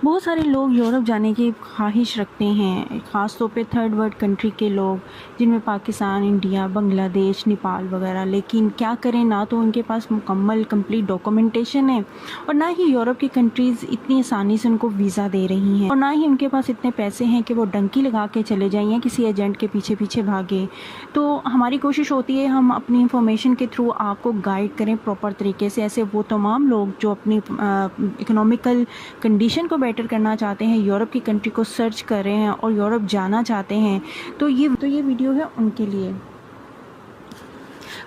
बहुत सारे लोग यूरोप जाने की ख्वाहिश रखते हैं, ख़ास तौर पे थर्ड वर्ल्ड कंट्री के लोग, जिनमें पाकिस्तान, इंडिया, बांग्लादेश, नेपाल वगैरह। लेकिन क्या करें, ना तो उनके पास मुकम्मल कंप्लीट डॉक्यूमेंटेशन है और ना ही यूरोप की कंट्रीज़ इतनी आसानी से उनको वीज़ा दे रही हैं, और ना ही उनके पास इतने पैसे हैं कि वो डंकी लगा के चले जाएं या किसी एजेंट के पीछे पीछे भागे। तो हमारी कोशिश होती है हम अपनी इंफॉर्मेशन के थ्रू आपको गाइड करें प्रॉपर तरीके से। ऐसे वो तमाम लोग जो अपनी इकोनॉमिकल कंडीशन को बेटर करना चाहते हैं, यूरोप की कंट्री को सर्च कर रहे हैं और यूरोप जाना चाहते हैं, तो ये वीडियो है उनके लिए।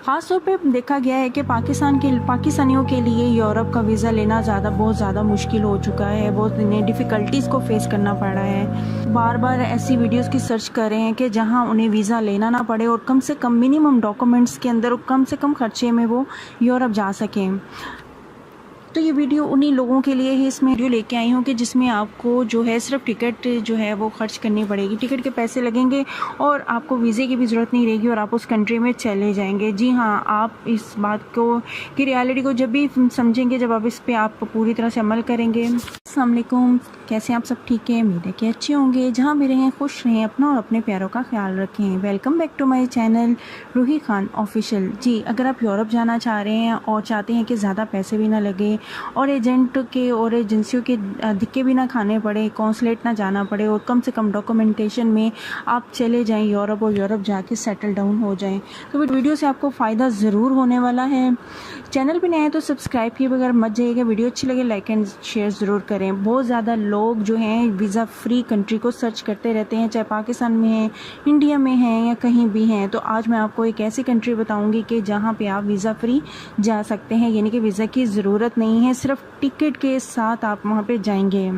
ख़ास तौर पे देखा गया है कि पाकिस्तानियों के लिए यूरोप का वीज़ा लेना बहुत ज़्यादा मुश्किल हो चुका है। बहुत इन्हें डिफ़िकल्टीज़ को फेस करना पड़ा है। बार बार ऐसी वीडियोस की सर्च कर रहे हैं कि जहां उन्हें वीज़ा लेना ना पड़े और कम से कम मिनिमम डॉक्यूमेंट्स के अंदर और कम से कम खर्चे में वो यूरोप जा सकें। तो ये वीडियो उन्हीं लोगों के लिए ही इसमें वीडियो लेके आई हूँ कि जिसमें आपको जो है सिर्फ टिकट जो है वो खर्च करनी पड़ेगी, टिकट के पैसे लगेंगे और आपको वीज़े की भी ज़रूरत नहीं रहेगी और आप उस कंट्री में चले जाएंगे। जी हाँ, आप इस बात को की रियलिटी को जब भी समझेंगे, जब आप इस पर आप पूरी तरह से अमल करेंगे। अस्सलाम वालेकुम, कैसे आप सब ठीक हैं? उम्मीद है कि अच्छे होंगे। जहाँ भी रहें खुश रहें, अपना और अपने प्यारों का ख्याल रखें। Welcome back to my channel Ruhi Khan official. जी, अगर आप यूरोप जाना चाह रहे हैं और चाहते हैं कि ज़्यादा पैसे भी ना लगे और एजेंट के और एजेंसियों के धक्के भी ना खाने पड़े, कॉन्सुलेट ना जाना पड़े और कम से कम डॉक्यूमेंटेशन में आप चले जाएं यूरोप और यूरोप जाके सेटल डाउन हो जाएं, तो वीडियो से आपको फ़ायदा ज़रूर होने वाला है। चैनल पे नए हैं तो सब्सक्राइब किए बगैर मत जाइएगा। वीडियो अच्छी लगे लाइक एंड शेयर ज़रूर करें। बहुत ज़्यादा लोग जो हैं वीज़ा फ्री कंट्री को सर्च करते रहते हैं, चाहे पाकिस्तान में हैं, इंडिया में हैं या कहीं भी हैं। तो आज मैं आपको एक ऐसी कंट्री बताऊंगी कि जहां पे आप वीज़ा फ्री जा सकते हैं, यानी कि वीज़ा की ज़रूरत नहीं है, सिर्फ टिकट के साथ आप वहां पे जाएंगे।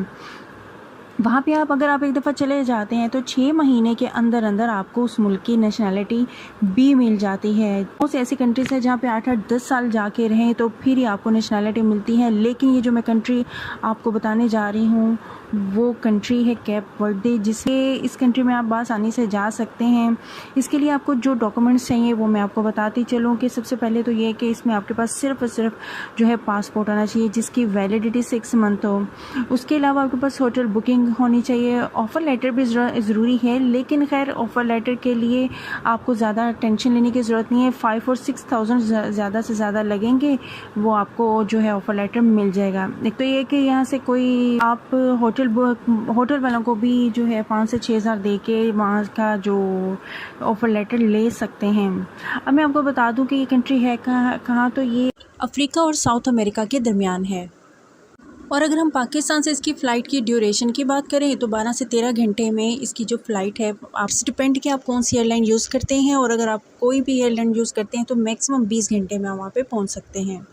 वहाँ पे अगर आप एक दफ़ा चले जाते हैं तो 6 महीने के अंदर अंदर आपको उस मुल्क की नेशनैलिटी भी मिल जाती है। बहुत सी ऐसी कंट्रीज़ है जहाँ पे 8-8 10 साल जाके रहें तो फिर ही आपको नेशनैलिटी मिलती है। लेकिन ये जो मैं कंट्री आपको बताने जा रही हूँ वो कंट्री है कैप वर्दे, जिससे इस कंट्री में आप आसानी से जा सकते हैं। इसके लिए आपको जो डॉक्यूमेंट्स चाहिए वो मैं आपको बताती चलूँ कि सबसे पहले तो ये है कि इसमें आपके पास सिर्फ और सिर्फ जो है पासपोर्ट आना चाहिए जिसकी वैलिडिटी 6 मंथ हो। उसके अलावा आपके पास होटल बुकिंग होनी चाहिए। ऑफ़र लेटर भी ज़रूरी है, लेकिन खैर ऑफ़र लेटर के लिए आपको ज़्यादा टेंशन लेने की ज़रूरत नहीं है। 5 और 6,000 ज़्यादा से ज़्यादा लगेंगे, वो आपको जो है ऑफ़र लेटर मिल जाएगा। एक तो ये कि यहाँ से कोई आप होटल वालों को भी जो है 5 से 6 हज़ार दे के वहाँ का जो ऑफ़र लेटर ले सकते हैं। अब मैं आपको बता दूँ कि ये कंट्री है कहाँ, तो ये अफ्रीका और साउथ अमेरिका के दरमियान है। और अगर हम पाकिस्तान से इसकी फ़्लाइट की ड्यूरेशन की बात करें तो 12 से 13 घंटे में इसकी जो फ़्लाइट है, आपसे डिपेंड कि आप कौन सी एयरलाइन यूज़ करते हैं। और अगर आप कोई भी एयरलाइन यूज़ करते हैं तो मैक्सिमम 20 घंटे में आप वहाँ पे पहुँच सकते हैं।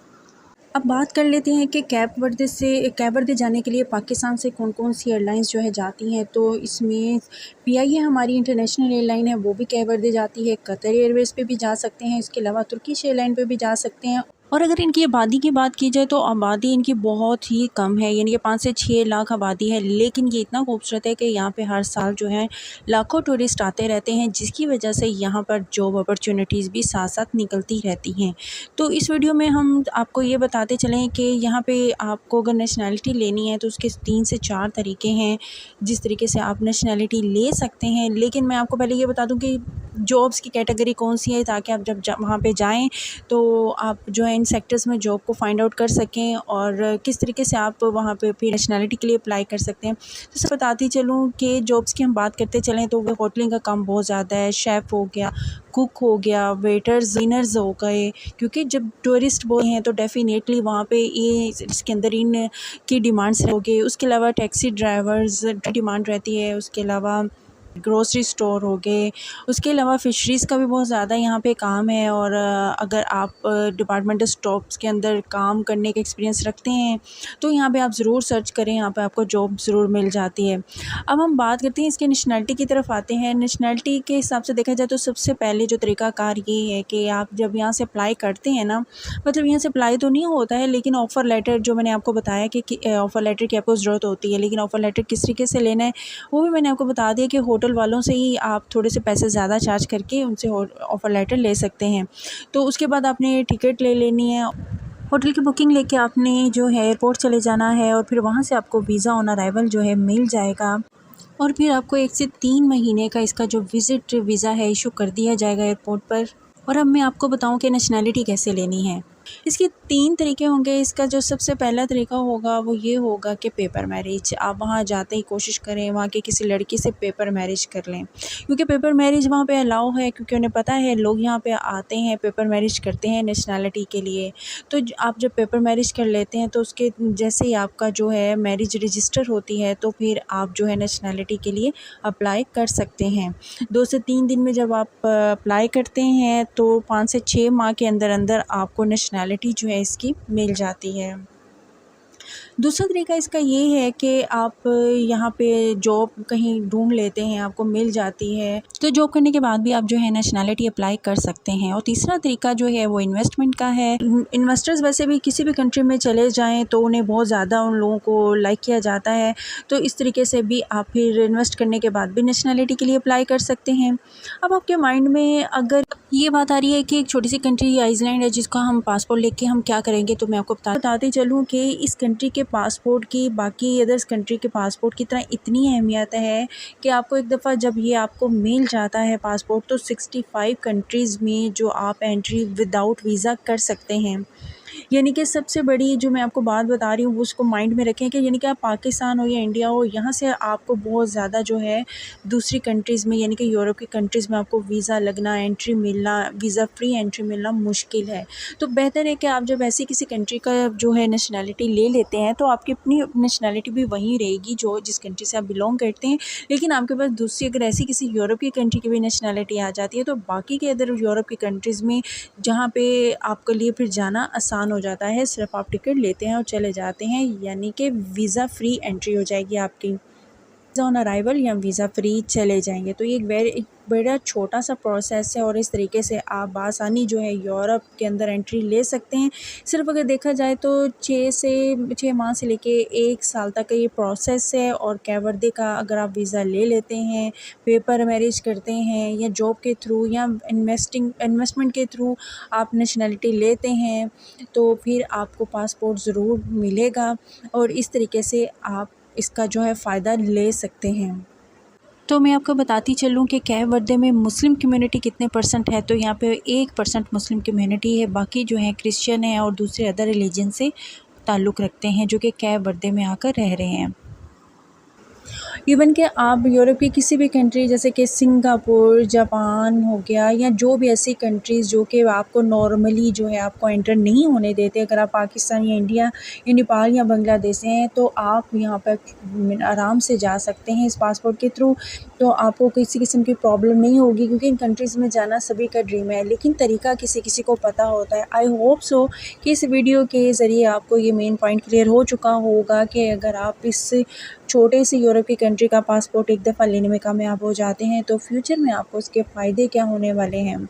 अब बात कर लेते हैं कि कैप वर्दे जाने के लिए पाकिस्तान से कौन कौन सी एयरलाइंस जो है जाती हैं। तो इसमें PIA हमारी इंटरनेशनल एयरलाइन है, वो भी कैप वर्दे जाती है। कतर एयरवेज़ पे भी जा सकते हैं, इसके अलावा तुर्किश एयरलाइन पे भी जा सकते हैं। और अगर इनकी आबादी की बात की जाए तो आबादी इनकी बहुत ही कम है, यानी कि 5 से 6 लाख आबादी है। लेकिन ये इतना खूबसूरत है कि यहाँ पे हर साल जो है लाखों टूरिस्ट आते रहते हैं, जिसकी वजह से यहाँ पर जॉब अपॉर्चुनिटीज़ भी साथ साथ निकलती रहती हैं। तो इस वीडियो में हम आपको ये बताते चलें कि यहाँ पे आपको अगर नेशनैलिटी लेनी है तो उसके 3 से 4 तरीके हैं जिस तरीके से आप नेशनैलिटी ले सकते हैं। लेकिन मैं आपको पहले ये बता दूँ कि जॉब्स की कैटेगरी कौन सी है, ताकि आप जब वहाँ पे जाएँ तो आप जो है इन सेक्टर्स में जॉब को फाइंड आउट कर सकें और किस तरीके से आप वहाँ पे फिर नेशनैलिटी के लिए अप्लाई कर सकते हैं। तो सब बताती चलूँ कि जॉब्स की हम बात करते चलें तो होटलिंग का काम बहुत ज़्यादा है। शेफ़ हो गया, कुक हो गया, वेटर्स, क्लीनर्स हो गए, क्योंकि जब टूरिस्ट वो हैं तो डेफ़िनेटली वहाँ पे ये इसके अंदर इन की डिमांड्स होगी। उसके अलावा टैक्सी ड्राइवर्स डिमांड रहती है। उसके अलावा ग्रोसरी स्टोर हो गए। उसके अलावा फ़िशरीज़ का भी बहुत ज़्यादा यहाँ पे काम है। और अगर आप डिपार्टमेंटल स्टोर्स के अंदर काम करने का एक्सपीरियंस रखते हैं तो यहाँ पे आप ज़रूर सर्च करें, यहाँ पे आपको जॉब ज़रूर मिल जाती है। अब हम बात करते हैं इसके नेशनैलिटी की तरफ आते हैं। नेशनैलिटी के हिसाब से देखा जाए तो सबसे पहले जो तरीक़ाकार ये है कि आप जब यहाँ से अप्लाई करते हैं ना, मतलब यहाँ से अप्लाई तो नहीं होता है, लेकिन ऑफ़र लेटर जो मैंने आपको बताया कि ऑफ़र लेटर की आपको ज़रूरत होती है। लेकिन ऑफ़र लेटर किस तरीके से लेना है वो भी मैंने आपको बता दिया कि होटल वालों से ही आप थोड़े से पैसे ज़्यादा चार्ज करके उनसे ऑफ़र लेटर ले सकते हैं। तो उसके बाद आपने टिकट ले लेनी है। होटल की बुकिंग लेके आपने जो है एयरपोर्ट चले जाना है और फिर वहाँ से आपको वीज़ा ऑन अराइवल जो है मिल जाएगा और फिर आपको 1 से 3 महीने का इसका जो विज़िट वीज़ा है इशू कर दिया जाएगा एयरपोर्ट पर। और अब मैं आपको बताऊं कि नेशनैलिटी कैसे लेनी है। इसके 3 तरीके होंगे। इसका जो सबसे पहला तरीका होगा वो ये होगा कि पेपर मैरिज। आप वहाँ जाते ही कोशिश करें वहाँ की किसी लड़की से पेपर मैरिज कर लें, क्योंकि पेपर मैरिज वहाँ पे अलाउ है, क्योंकि उन्हें पता है लोग यहाँ पे आते हैं पेपर मैरिज करते हैं नेशनैलिटी के लिए। तो आप जब पेपर मैरिज कर लेते हैं तो उसके जैसे ही आपका जो है मैरिज रजिस्टर होती है तो फिर आप जो है नेशनैलिटी के लिए अप्लाई कर सकते हैं। 2 से 3 दिन में जब आप अप्लाई करते हैं तो 5 से 6 माह के अंदर अंदर आपको नेशनैलिटी जो है इसकी मिल जाती है। दूसरा तरीका इसका ये है कि आप यहाँ पे जॉब कहीं ढूंढ लेते हैं, आपको मिल जाती है, तो जॉब करने के बाद भी आप जो है नेशनैलिटी अप्लाई कर सकते हैं। और तीसरा तरीका जो है वो इन्वेस्टमेंट का है। इन्वेस्टर्स वैसे भी किसी भी कंट्री में चले जाएं तो उन्हें बहुत ज़्यादा उन लोगों को लाइक किया जाता है, तो इस तरीके से भी आप फिर इन्वेस्ट करने के बाद भी नेशनैलिटी के लिए अप्लाई कर सकते हैं। अब आपके माइंड में अगर ये बात आ रही है कि एक छोटी सी कंट्री आइसलैंड है जिसका हम पासपोर्ट लेके हम क्या करेंगे, तो मैं आपको बताते चलूँ कि इस कंट्री के पासपोर्ट की बाकी अदर्स कंट्री के पासपोर्ट की तरह इतनी अहमियत है कि आपको एक दफ़ा जब ये आपको मिल जाता है पासपोर्ट तो 65 कंट्रीज़ में जो आप एंट्री विदाउट वीज़ा कर सकते हैं। यानी कि सबसे बड़ी जो मैं आपको बात बता रही हूँ वो उसको माइंड में रखें कि यानी कि आप पाकिस्तान हो या इंडिया हो, यहाँ से आपको बहुत ज़्यादा जो है दूसरी कंट्रीज़ में यानी कि यूरोप की कंट्रीज़ में आपको वीज़ा लगना, एंट्री मिलना, वीज़ा फ्री एंट्री मिलना मुश्किल है। तो बेहतर है कि आप जब ऐसी किसी कंट्री का जो है नेशनैलिटी ले लेते हैं तो आपकी अपनी नेशनैलिटी भी वहीं रहेगी जो जिस कंट्री से आप बिलोंग करते हैं, लेकिन आपके पास दूसरी अगर ऐसी किसी यूरोप की कंट्री की भी नेशनैलिटी आ जाती है तो बाकी के अदर यूरोप की कंट्रीज़ में जहाँ पे आपके लिए फिर जाना आसान हो जाता है। सिर्फ आप टिकट लेते हैं और चले जाते हैं, यानी कि वीज़ा फ्री एंट्री हो जाएगी आपकी। ऑन अराइवल या वीज़ा फ्री चले जाएंगे। तो ये एक बड़ा छोटा सा प्रोसेस है और इस तरीके से आप बासानी जो है यूरोप के अंदर एंट्री ले सकते हैं। सिर्फ अगर देखा जाए तो 6 माह से लेके 1 साल तक का ये प्रोसेस है। और कैप वर्दे का अगर आप वीज़ा ले लेते हैं, पेपर मैरिज करते हैं या जॉब के थ्रू या इन्वेस्टमेंट के थ्रू आप नेशनैलिटी लेते हैं तो फिर आपको पासपोर्ट ज़रूर मिलेगा और इस तरीके से आप इसका जो है फ़ायदा ले सकते हैं। तो मैं आपको बताती चलूँ कि कैप वर्दे में मुस्लिम कम्युनिटी कितने % है। तो यहाँ पे 1% मुस्लिम कम्युनिटी है, बाकी जो है क्रिश्चियन है और दूसरे अदर रिलीजन से ताल्लुक़ रखते हैं जो कि कैप वर्दे में आकर रह रहे हैं। इवन कि आप यूरोप की किसी भी कंट्री जैसे कि सिंगापुर, जापान हो गया या जो भी ऐसी कंट्रीज़ जो कि आपको नॉर्मली जो है आपको एंटर नहीं होने देते, अगर आप पाकिस्तान या इंडिया या नेपाल या बांग्लादेश से हैं तो आप यहाँ पर आराम से जा सकते हैं इस पासपोर्ट के थ्रू। तो आपको किसी किस्म की प्रॉब्लम नहीं होगी, क्योंकि इन कंट्रीज़ में जाना सभी का ड्रीम है, लेकिन तरीका किसी किसी को पता होता है। आई होप सो कि इस वीडियो के ज़रिए आपको ये मेन पॉइंट क्लियर हो चुका होगा कि अगर आप इस छोटे से यूरोप की कंट्री का पासपोर्ट एक दफ़ा लेने में कामयाब हो जाते हैं तो फ्यूचर में आपको उसके फ़ायदे क्या होने वाले हैं।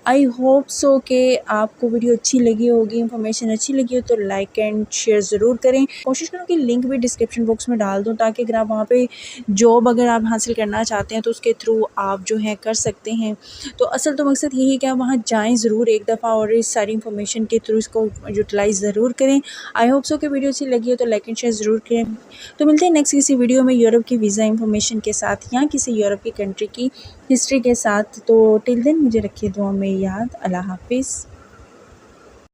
आई होप सो कि आपको वीडियो अच्छी लगी होगी, इन्फॉर्मेशन अच्छी लगी हो तो लाइक एंड शेयर ज़रूर करें। कोशिश करूँ कि लिंक भी डिस्क्रिप्शन बॉक्स में डाल दूँ ताकि अगर आप वहाँ पे जॉब अगर आप हासिल करना चाहते हैं तो उसके थ्रू आप जो है कर सकते हैं। तो असल तो मकसद यही है कि आप वहाँ जाएँ ज़रूर एक दफ़ा और इस सारी इन्फॉर्मेशन के थ्रू इसको यूटिलाइज़ ज़रूर करें। आई होप सो कि वीडियो अच्छी लगी हो तो लाइक एंड शेयर ज़रूर करें। तो मिलते हैं नेक्स्ट किसी वीडियो में यूरोप की वीज़ा इन्फॉर्मेशन के साथ या किसी यूरोप की कंट्री की हिस्ट्री के साथ। तो टिल देन मुझे रखिए दुआ में याद। अल्लाह हाफिज़।